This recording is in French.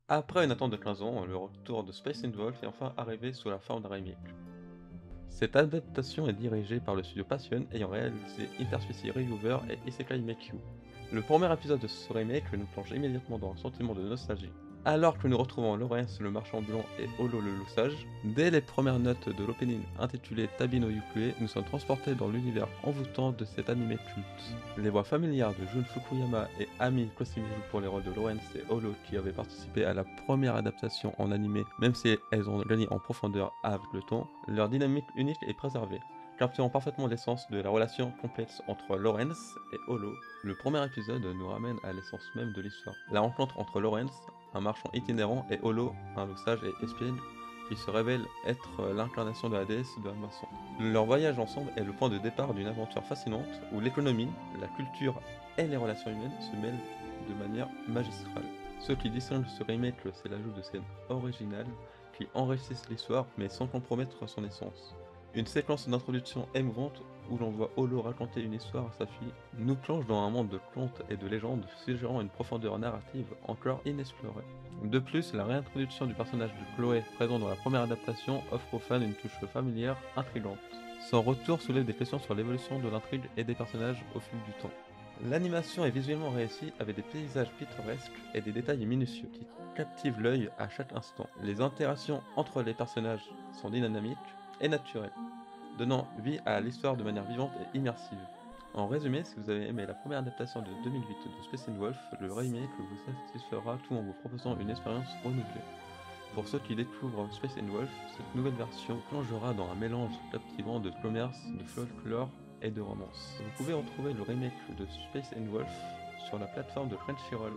Après une attente de 15 ans, le retour de Space Wolf est enfin arrivé sous la forme d'un remake. Cette adaptation est dirigée par le studio Passion ayant réalisé Interspecies Reviewer et Isekai Make You. Le premier épisode de ce remake nous plonge immédiatement dans un sentiment de nostalgie. Alors que nous retrouvons Lawrence le marchand blanc et Holo le loup-sage, dès les premières notes de l'opening intitulé Tabi no Yukue, nous sommes transportés dans l'univers envoûtant de cet anime culte. Les voix familières de Jun Fukuyama et Ami Koshimi jouent pour les rôles de Lawrence et Holo qui avaient participé à la première adaptation en animé, même si elles ont gagné en profondeur avec le temps, leur dynamique unique est préservée, capturant parfaitement l'essence de la relation complexe entre Lawrence et Holo. Le premier épisode nous ramène à l'essence même de l'histoire. La rencontre entre Lawrence, un marchand itinérant, et Holo, un loup sage et espiègle, qui se révèle être l'incarnation de la déesse de la moisson. Leur voyage ensemble est le point de départ d'une aventure fascinante où l'économie, la culture et les relations humaines se mêlent de manière magistrale. Ce qui distingue ce remake, c'est l'ajout de scènes originales qui enrichissent l'histoire mais sans compromettre son essence. Une séquence d'introduction émouvante où l'on voit Holo raconter une histoire à sa fille nous plonge dans un monde de contes et de légendes suggérant une profondeur narrative encore inexplorée. De plus, la réintroduction du personnage de Chloé présent dans la première adaptation offre aux fans une touche familière intrigante. Son retour soulève des questions sur l'évolution de l'intrigue et des personnages au fil du temps. L'animation est visuellement réussie avec des paysages pittoresques et des détails minutieux qui captivent l'œil à chaque instant. Les interactions entre les personnages sont dynamiques et naturelles, donnant vie à l'histoire de manière vivante et immersive. En résumé, si vous avez aimé la première adaptation de 2008 de Space Wolf, le remake vous satisfera tout en vous proposant une expérience renouvelée. Pour ceux qui découvrent Space Wolf, cette nouvelle version plongera dans un mélange captivant de commerce, de folklore et de romance. Vous pouvez retrouver le remake de Space Wolf sur la plateforme de Crunchyroll.